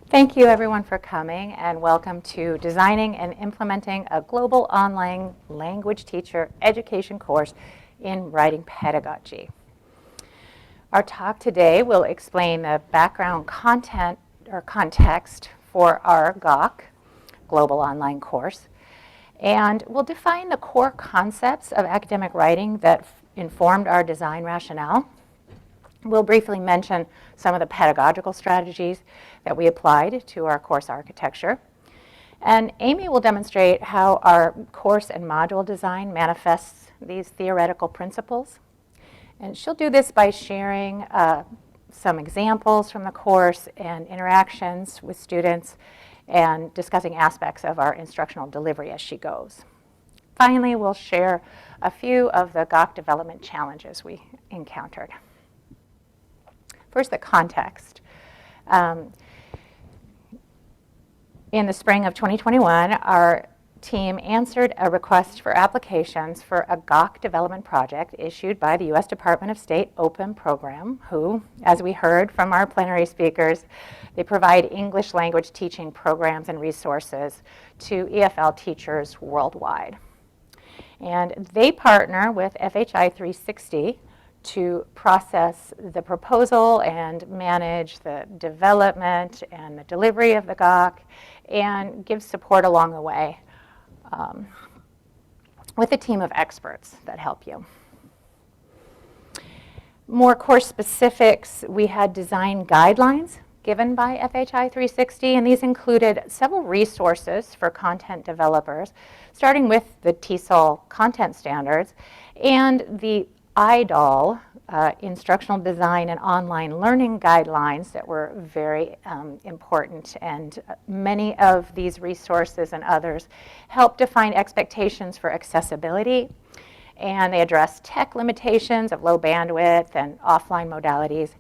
Thank you everyone for coming, and welcome to Designing and Implementing a Global Online Language Teacher Education course in Writing Pedagogy. Our talk today will explain the background content or context for our GOC, Global Online course, and we'll define the core concepts of academic writing that informed our design rationale. We'll briefly mention some of the pedagogical strategies that we applied to our course architecture. And Amy will demonstrate how our course and module design manifests these theoretical principles. And she'll do this by sharing some examples from the course and interactions with students and discussing aspects of our instructional delivery as she goes. Finally, we'll share a few of the GOC development challenges we encountered. First, the context. In the spring of 2021, our team answered a request for applications for a GOC development project issued by the U.S. Department of State Open Program, who, as we heard from our plenary speakers, they provide English language teaching programs and resources to EFL teachers worldwide. And they partner with FHI360 to process the proposal and manage the development and the delivery of the GOC and give support along the way with a team of experts that help you. More course specifics, we had design guidelines given by FHI360, and these included several resources for content developers, starting with the TSLL content standards and the IDOL, instructional design and online learning guidelines that were very important, and many of these resources and others help define expectations for accessibility, and they address tech limitations of low bandwidth and offline modalities.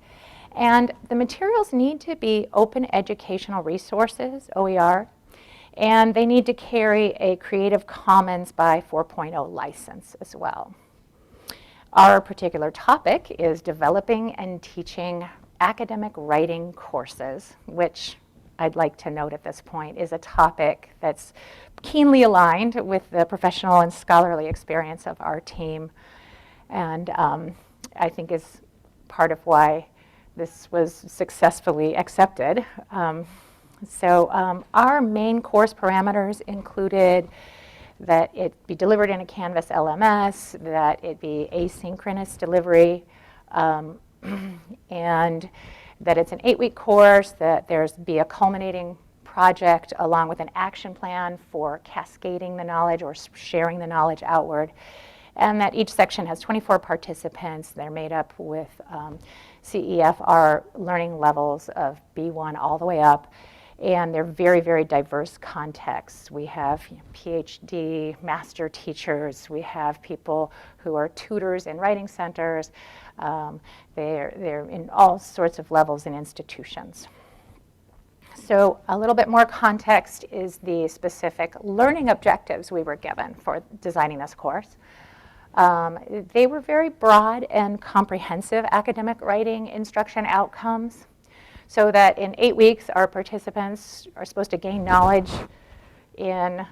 And the materials need to be open educational resources, OER, and they need to carry a Creative Commons by 4.0 license as well. Our particular topic is developing and teaching academic writing courses, which I'd like to note at this point is a topic that's keenly aligned with the professional and scholarly experience of our team, and I think is part of why this was successfully accepted. Our main course parameters included that it be delivered in a Canvas LMS, that it be asynchronous delivery, and that it's an 8-week course, that there's be a culminating project along with an action plan for cascading the knowledge or sharing the knowledge outward, and that each section has 24 participants. They're made up with CEFR learning levels of B1 all the way up. And they're very, very diverse contexts. We have PhD, master teachers. We have people who are tutors in writing centers. They're in all sorts of levels and institutions. So a little bit more context is the specific learning objectives we were given for designing this course. They were very broad and comprehensive academic writing instruction outcomes, so that in 8 weeks, our participants are supposed to gain knowledge in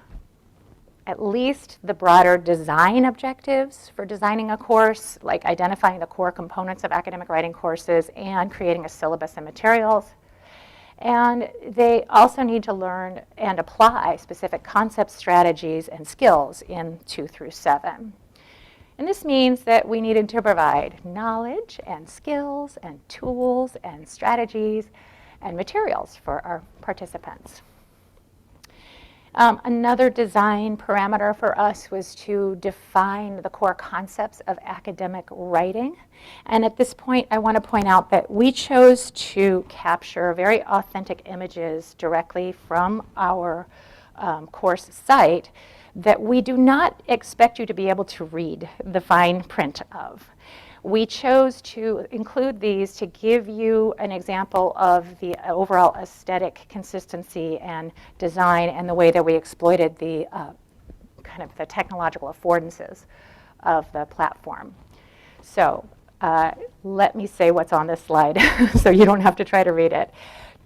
at least the broader design objectives for designing a course, like identifying the core components of academic writing courses and creating a syllabus and materials. And they also need to learn and apply specific concepts, strategies, and skills in 2 through 7. And this means that we needed to provide knowledge and skills and tools and strategies and materials for our participants. Another design parameter for us was to define the core concepts of academic writing. And at this point, I want to point out that we chose to capture very authentic images directly from our course site that we do not expect you to be able to read the fine print of. We chose to include these to give you an example of the overall aesthetic consistency and design and the way that we exploited the kind of the technological affordances of the platform. So let me say what's on this slide so you don't have to try to read it.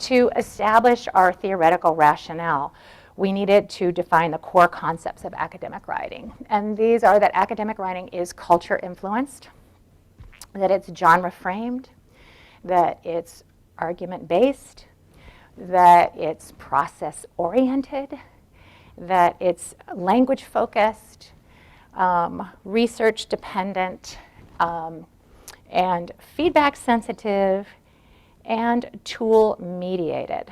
To establish our theoretical rationale, we needed to define the core concepts of academic writing. And these are that academic writing is culture influenced, that it's genre framed, that it's argument based, that it's process oriented, that it's language focused, research dependent, and feedback sensitive, and tool mediated.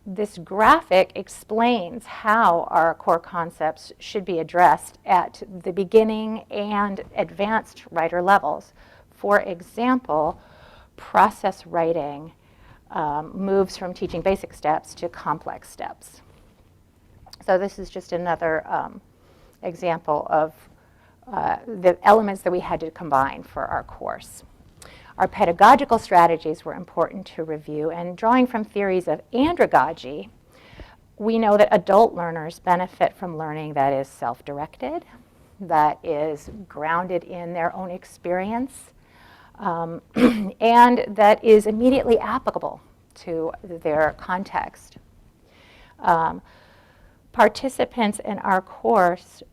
This graphic explains how our core concepts should be addressed at the beginning and advanced writer levels. For example, process writing moves from teaching basic steps to complex steps. So this is just another example of the elements that we had to combine for our course. Our pedagogical strategies were important to review, and drawing from theories of andragogy, we know that adult learners benefit from learning that is self-directed, that is grounded in their own experience, and that is immediately applicable to their context. Participants in our course,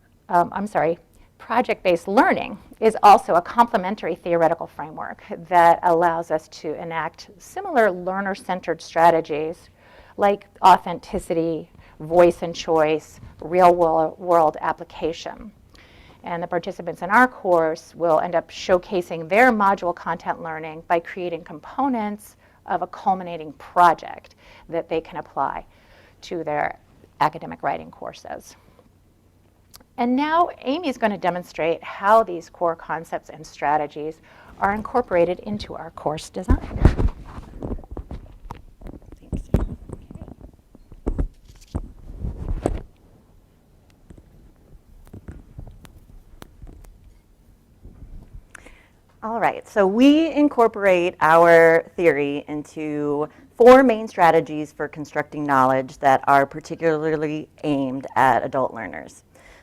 project-based learning is also a complementary theoretical framework that allows us to enact similar learner-centered strategies like authenticity, voice and choice, real-world application. And the participants in our course will end up showcasing their module content learning by creating components of a culminating project that they can apply to their academic writing courses. And now Amy's going to demonstrate how these core concepts and strategies are incorporated into our course design. Thanks. All right, so we incorporate our theory into 4 main strategies for constructing knowledge that are particularly aimed at adult learners.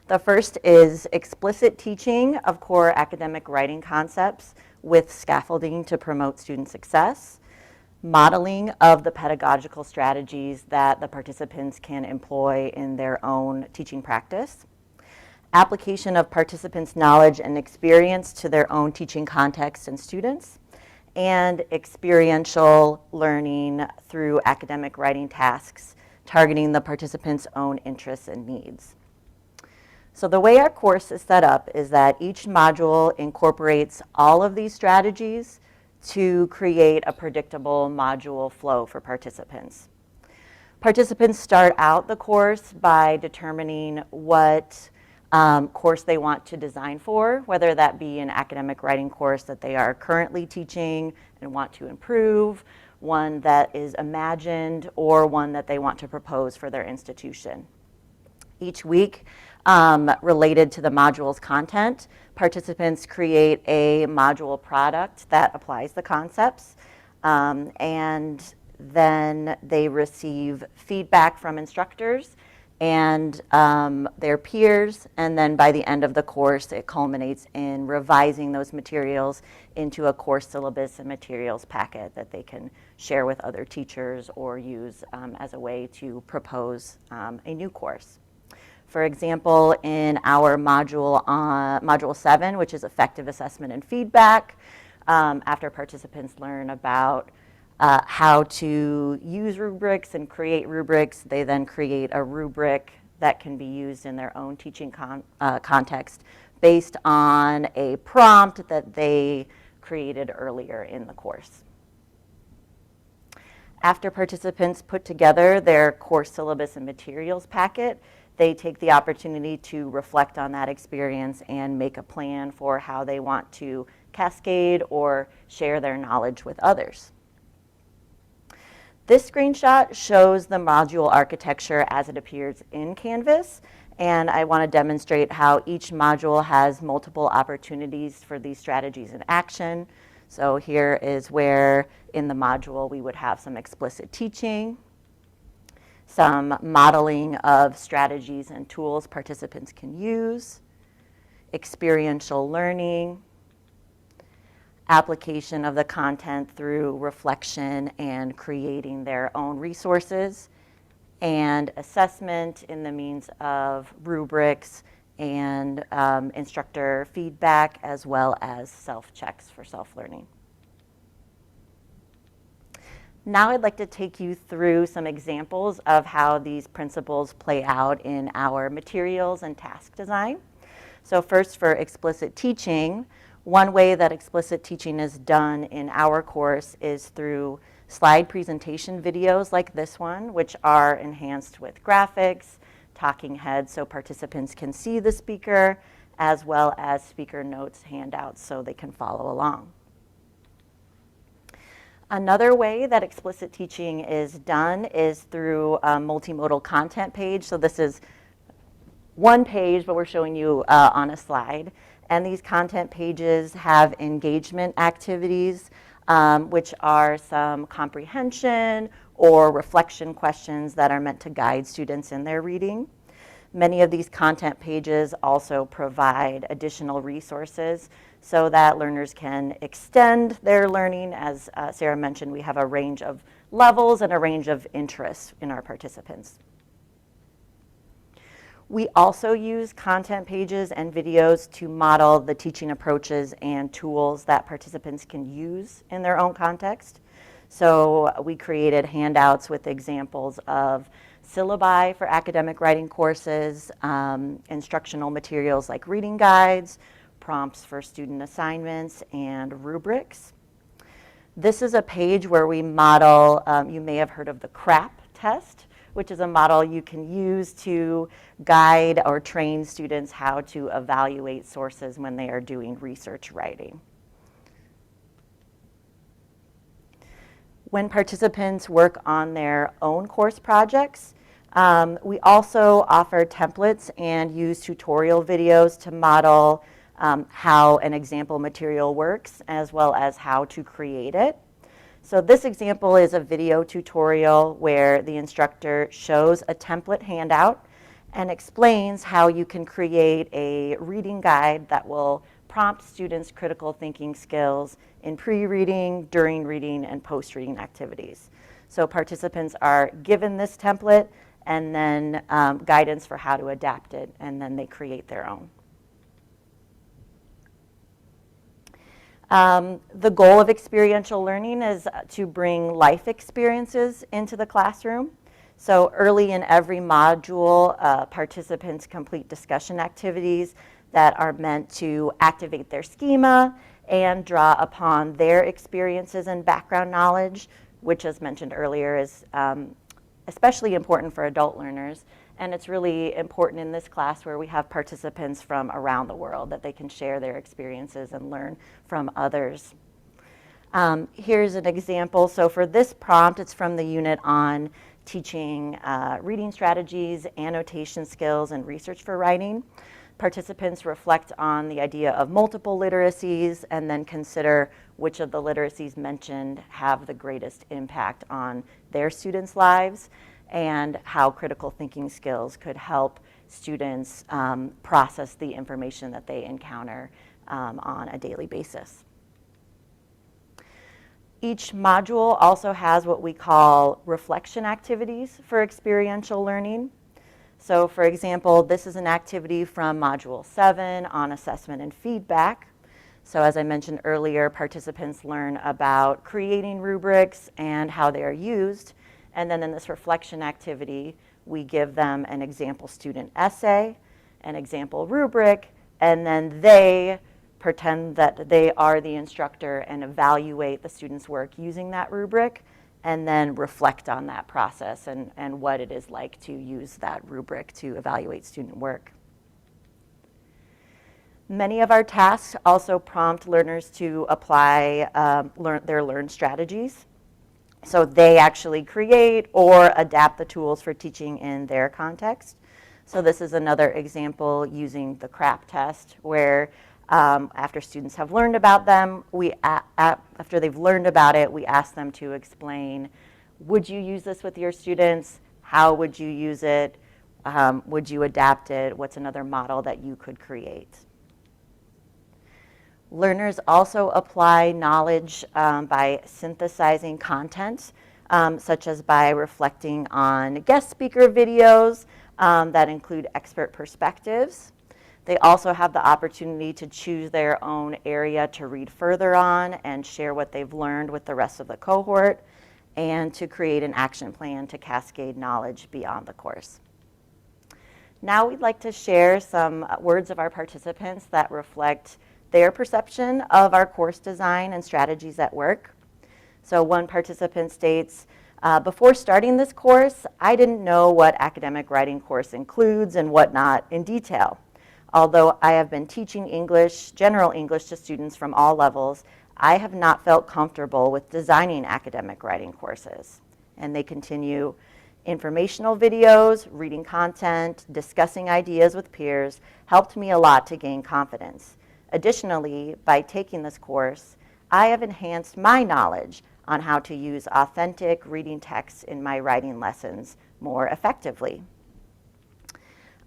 The first is explicit teaching of core academic writing concepts with scaffolding to promote student success, modeling of the pedagogical strategies that the participants can employ in their own teaching practice, application of participants' knowledge and experience to their own teaching context and students, and experiential learning through academic writing tasks targeting the participants' own interests and needs. So the way our course is set up is that each module incorporates all of these strategies to create a predictable module flow for participants. Participants start out the course by determining what course they want to design for, whether that be an academic writing course that they are currently teaching and want to improve, one that is imagined, or one that they want to propose for their institution. Each week, related to the module's content, participants create a module product that applies the concepts, and then they receive feedback from instructors and their peers, and then by the end of the course, it culminates in revising those materials into a course syllabus and materials packet that they can share with other teachers or use as a way to propose a new course. For example, in our module 7, which is effective assessment and feedback, after participants learn about how to use rubrics and create rubrics, they then create a rubric that can be used in their own teaching context based on a prompt that they created earlier in the course. After participants put together their course syllabus and materials packet, they take the opportunity to reflect on that experience and make a plan for how they want to cascade or share their knowledge with others. This screenshot shows the module architecture as it appears in Canvas, and I want to demonstrate how each module has multiple opportunities for these strategies in action. So here is where in the module we would have some explicit teaching, some modeling of strategies and tools participants can use, experiential learning, application of the content through reflection and creating their own resources, and assessment in the means of rubrics and instructor feedback, as well as self-checks for self-learning. Now I'd like to take you through some examples of how these principles play out in our materials and task design. So first, for explicit teaching, one way that explicit teaching is done in our course is through slide presentation videos like this one, which are enhanced with graphics, talking heads so participants can see the speaker, as well as speaker notes handouts so they can follow along. Another way that explicit teaching is done is through a multimodal content page. So this is one page, but we're showing you on a slide. And these content pages have engagement activities, which are some comprehension or reflection questions that are meant to guide students in their reading. Many of these content pages also provide additional resources so that learners can extend their learning. As Sarah mentioned, we have a range of levels and a range of interests in our participants. We also use content pages and videos to model the teaching approaches and tools that participants can use in their own context. So we created handouts with examples of syllabi for academic writing courses, instructional materials like reading guides, prompts for student assignments, and rubrics. This is a page where we model, you may have heard of the CRAP test, which is a model you can use to guide or train students how to evaluate sources when they are doing research writing. When participants work on their own course projects, we also offer templates and use tutorial videos to model how an example material works, as well as how to create it. So this example is a video tutorial where the instructor shows a template handout and explains how you can create a reading guide that will prompt students' critical thinking skills in pre-reading, during reading, and post-reading activities. So participants are given this template and then guidance for how to adapt it, and then they create their own. The goal of experiential learning is to bring life experiences into the classroom. So early in every module, participants complete discussion activities that are meant to activate their schema and draw upon their experiences and background knowledge, which, as mentioned earlier, is especially important for adult learners. And it's really important in this class where we have participants from around the world that they can share their experiences and learn from others. Here's an example. So for this prompt, it's from the unit on teaching reading strategies, annotation skills, and research for writing. Participants reflect on the idea of multiple literacies and then consider which of the literacies mentioned have the greatest impact on their students' lives, and how critical thinking skills could help students process the information that they encounter on a daily basis. Each module also has what we call reflection activities for experiential learning. So for example, this is an activity from Module 7 on assessment and feedback. So as I mentioned earlier, participants learn about creating rubrics and how they are used. And then in this reflection activity, we give them an example student essay, an example rubric, and then they pretend that they are the instructor and evaluate the student's work using that rubric, and then reflect on that process and what it is like to use that rubric to evaluate student work. Many of our tasks also prompt learners to apply their learned strategies. So they actually create or adapt the tools for teaching in their context. So this is another example using the CRAP test, where after students have learned about them, after they've learned about it, we ask them to explain, would you use this with your students? How would you use it? Would you adapt it? What's another model that you could create? Learners also apply knowledge by synthesizing content, such as by reflecting on guest speaker videos that include expert perspectives. They also have the opportunity to choose their own area to read further on and share what they've learned with the rest of the cohort, and to create an action plan to cascade knowledge beyond the course. Now we'd like to share some words of our participants that reflect their perception of our course design and strategies at work. So one participant states, before starting this course, I didn't know what academic writing course includes and whatnot in detail. Although I have been teaching English, general English to students from all levels, I have not felt comfortable with designing academic writing courses. And they continue, informational videos, reading content, discussing ideas with peers helped me a lot to gain confidence. Additionally, by taking this course, I have enhanced my knowledge on how to use authentic reading texts in my writing lessons more effectively.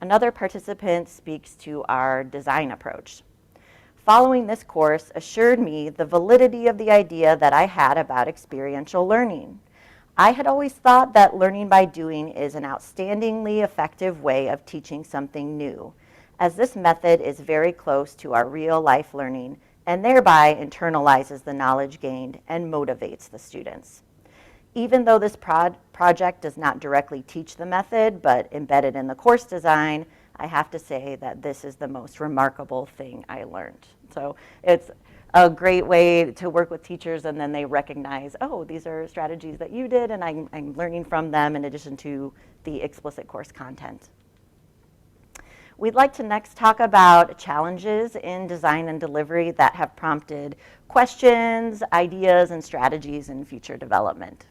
Another participant speaks to our design approach. Following this course assured me the validity of the idea that I had about experiential learning. I had always thought that learning by doing is an outstandingly effective way of teaching something new, as this method is very close to our real-life learning and thereby internalizes the knowledge gained and motivates the students. Even though this project does not directly teach the method, but embedded in the course design, I have to say that this is the most remarkable thing I learned. So it's a great way to work with teachers, and then they recognize, oh, these are strategies that you did, and I'm learning from them in addition to the explicit course content. We'd like to next talk about challenges in design and delivery that have prompted questions, ideas, and strategies in future development.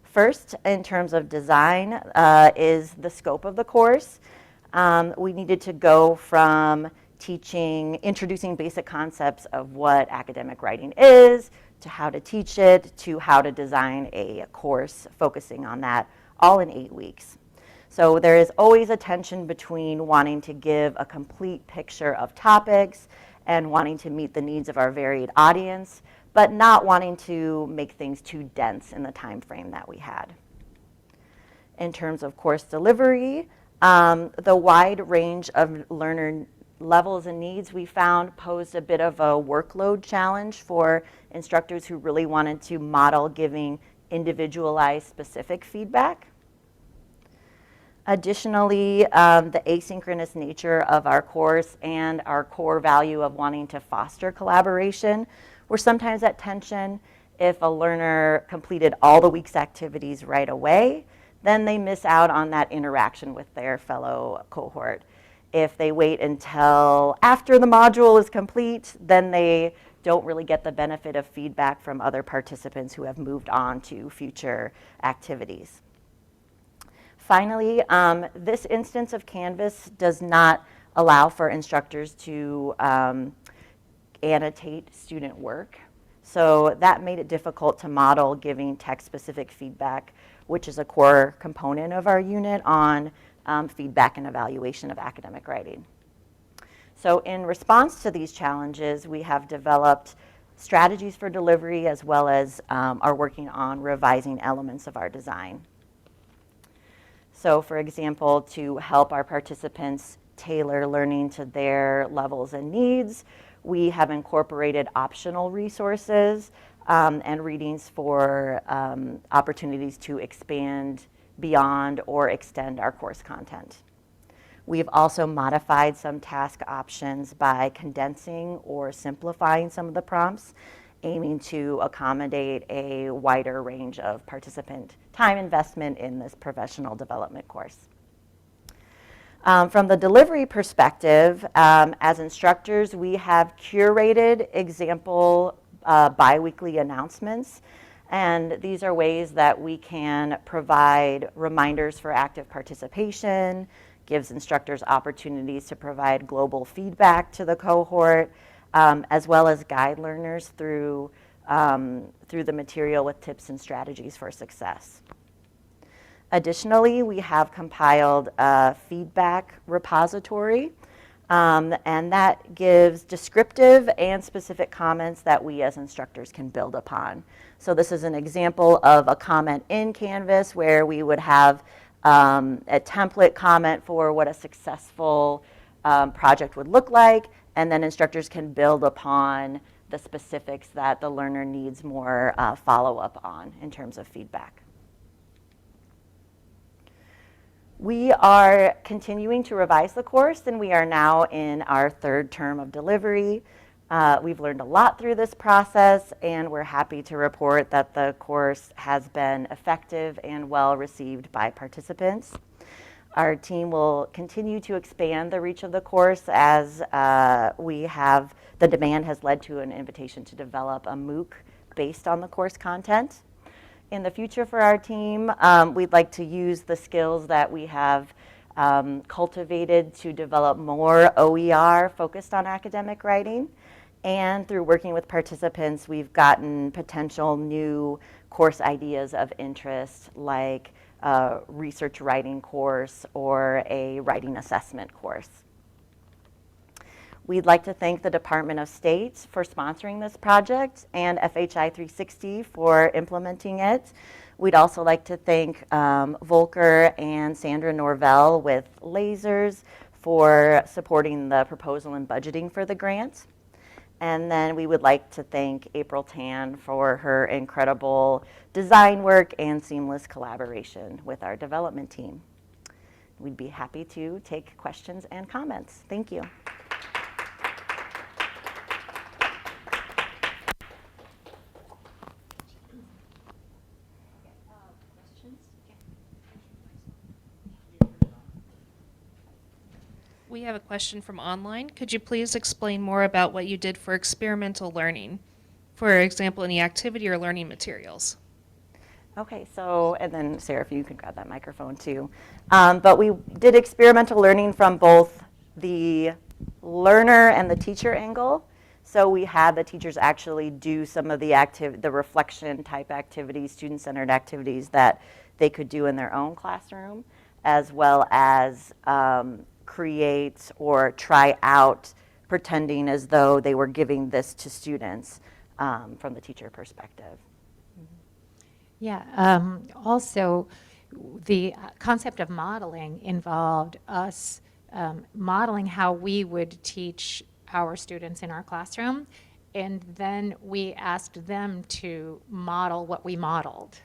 First, in terms of design, is the scope of the course. We needed to go from introducing basic concepts of what academic writing is, to how to teach it, to how to design a course focusing on that, all in 8 weeks. So there is always a tension between wanting to give a complete picture of topics and wanting to meet the needs of our varied audience, but not wanting to make things too dense in the time frame that we had. In terms of course delivery, the wide range of learner levels and needs we found posed a bit of a workload challenge for instructors who really wanted to model giving individualized specific feedback. Additionally, the asynchronous nature of our course and our core value of wanting to foster collaboration were sometimes at tension. If a learner completed all the week's activities right away, then they miss out on that interaction with their fellow cohort. If they wait until after the module is complete, then they don't really get the benefit of feedback from other participants who have moved on to future activities. Finally, this instance of Canvas does not allow for instructors to annotate student work. So that made it difficult to model giving text-specific feedback, which is a core component of our unit on feedback and evaluation of academic writing. So in response to these challenges, we have developed strategies for delivery as well as are working on revising elements of our design. So for example, to help our participants tailor learning to their levels and needs, we have incorporated optional resources and readings for opportunities to expand beyond or extend our course content. We've also modified some task options by condensing or simplifying some of the prompts, aiming to accommodate a wider range of participant time investment in this professional development course. From the delivery perspective, as instructors, we have curated example biweekly announcements, and these are ways that we can provide reminders for active participation, gives instructors opportunities to provide global feedback to the cohort, as well as guide learners through the material with tips and strategies for success. Additionally, we have compiled a feedback repository And that gives descriptive and specific comments that we as instructors can build upon. So this is an example of a comment in Canvas where we would have a template comment for what a successful project would look like, and then instructors can build upon the specifics that the learner needs more follow-up on in terms of feedback. We are continuing to revise the course, and we are now in our third term of delivery. We've learned a lot through this process, and we're happy to report that the course has been effective and well received by participants. Our team will continue to expand the reach of the course as the demand has led to an invitation to develop a MOOC based on the course content. In the future for our team, we'd like to use the skills that we have cultivated to develop more OER focused on academic writing. And through working with participants, we've gotten potential new course ideas of interest, like a research writing course or a writing assessment course. We'd like to thank the Department of State for sponsoring this project and FHI 360 for implementing it. We'd also like to thank Volker and Sandra Norvell with Lasers for supporting the proposal and budgeting for the grant. And then we would like to thank April Tan for her incredible design work and seamless collaboration with our development team. We'd be happy to take questions and comments. Thank you. We have a question from online. Could you please explain more about what you did for experimental learning? For example, any activity or learning materials? Okay, so, and then Sarah, if you could grab that microphone too. But we did experimental learning from both the learner and the teacher angle. So we had the teachers actually do some of the reflection type activities, student-centered activities that they could do in their own classroom, as well as create or try out pretending as though they were giving this to students from the teacher perspective. Yeah, also the concept of modeling involved us modeling how we would teach our students in our classroom, and then we asked them to model what we modeled.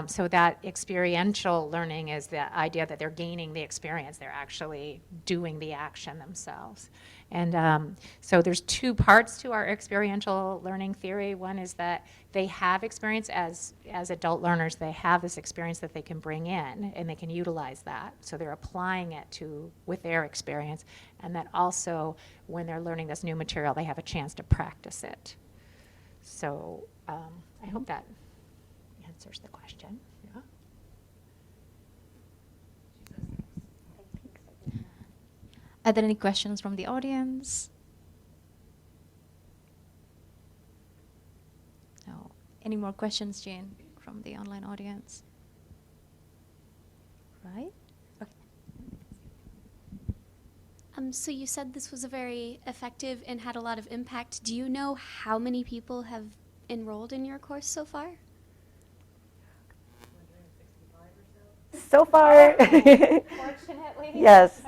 So that experiential learning is the idea that they're gaining the experience, they're actually doing the action themselves. And so there's two parts to our experiential learning theory. One is that they have experience as adult learners, they have this experience that they can bring in and they can utilize that. So they're applying it with their experience. And that also, when they're learning this new material, they have a chance to practice it. So I hope that answers the question. Yeah. Are there any questions from the audience? No. Any more questions, Jane, from the online audience? Right? Okay. So you said this was a very effective and had a lot of impact. Do you know how many people have enrolled in your course so far? So far, Fortunately. yes.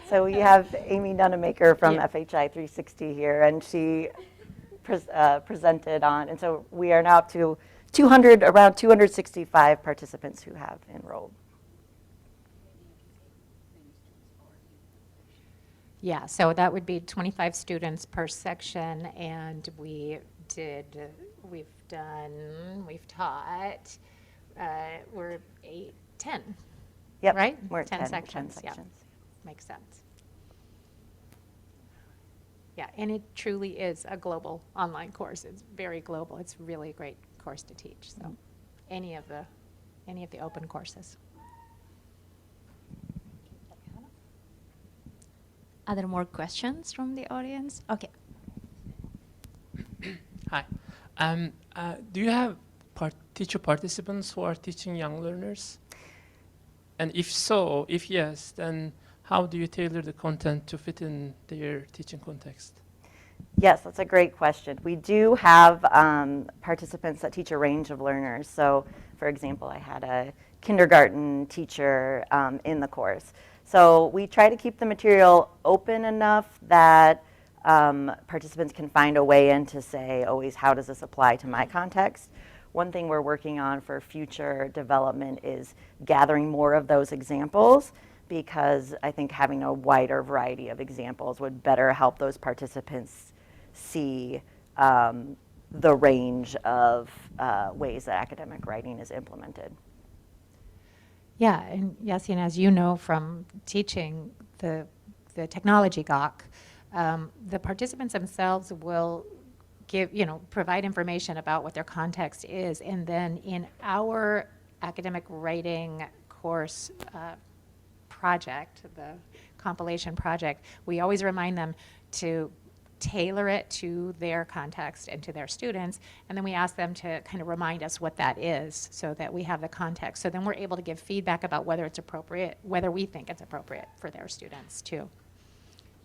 So we have Amy Nunemaker from Yeah. FHI 360 here, and she presented on, and so we are now up to around 265 participants who have enrolled. Yeah, so that would be 25 students per section, and we've taught, we're 10. Yep, Right? we're at 10 sections. 10 Yeah. sections. Makes sense. Yeah, and it truly is a global online course. It's very global. It's really a great course to teach. So any of the open courses. Are there more questions from the audience? Okay. Hi. Do you have teacher participants who are teaching young learners? And if so, if yes, then how do you tailor the content to fit in their teaching context? Yes, that's a great question. We do have participants that teach a range of learners. So, for example, I had a kindergarten teacher in the course. So we try to keep the material open enough that participants can find a way in to say always, how does this apply to my context? One thing we're working on for future development is gathering more of those examples, because I think having a wider variety of examples would better help those participants see the range of ways that academic writing is implemented. Yeah, and Yassine, as you know from teaching the technology GOC, the participants themselves will provide information about what their context is, and then in our academic writing course project, the compilation project, we always remind them to tailor it to their context and to their students, and then we ask them to kind of remind us what that is so that we have the context. So then we're able to give feedback about whether it's appropriate, whether we think it's appropriate for their students too.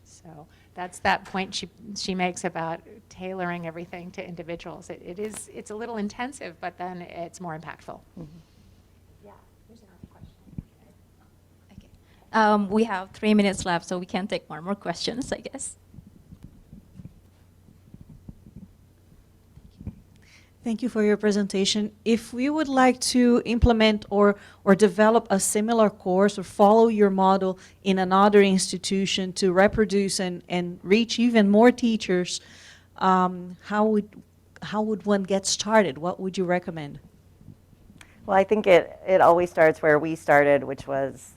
So that's that point she makes about tailoring everything to individuals. It's a little intensive, but then it's more impactful. Mm-hmm. Yeah, here's another question. Okay. We have 3 minutes left, so we can take one more questions, I guess. Thank you for your presentation. If we would like to implement or develop a similar course or follow your model in another institution to reproduce and reach even more teachers, how would one get started? What would you recommend? Well, I think it always starts where we started, which was,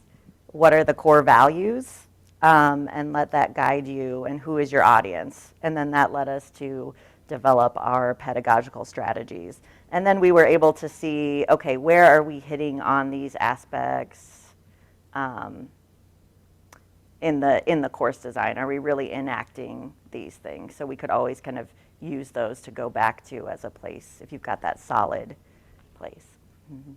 what are the core values? And let that guide you, and who is your audience? And then that led us to develop our pedagogical strategies. And then we were able to see, okay, where are we hitting on these aspects in the course design? Are we really enacting these things? So we could always kind of use those to go back to as a place, if you've got that solid place. Mm-hmm.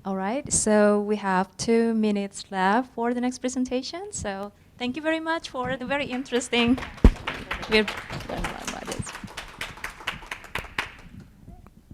All right, so we have 2 minutes left for the next presentation. So thank you very much for the very interesting.